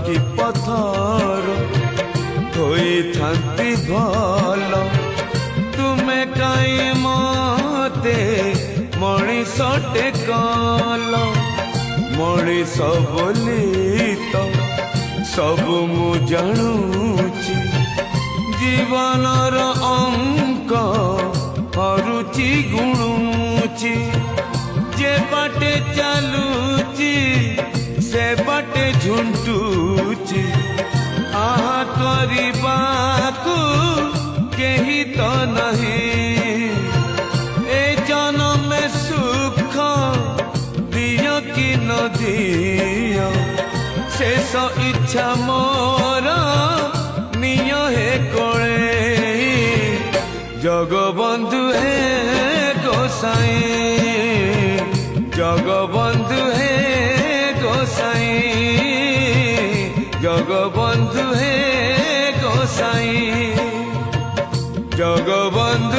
कि पथर होई थांती भल तुमे काई मते मणिषटे कल मणिष बोली तो सब मु जाणुची जीवनर अंक हरुचि गुणुची जे बाटे चलुची से बाटे झुंटुची आहा करिबाकू केही तो नहीं ए जन्म में सुख दियो कि न दियो शेष इच्छा मोर निय हे कोळे जगबंधु हे गोसाई जगबंधु हे गोसाई जगबंधु हे गोसाई जगबंधु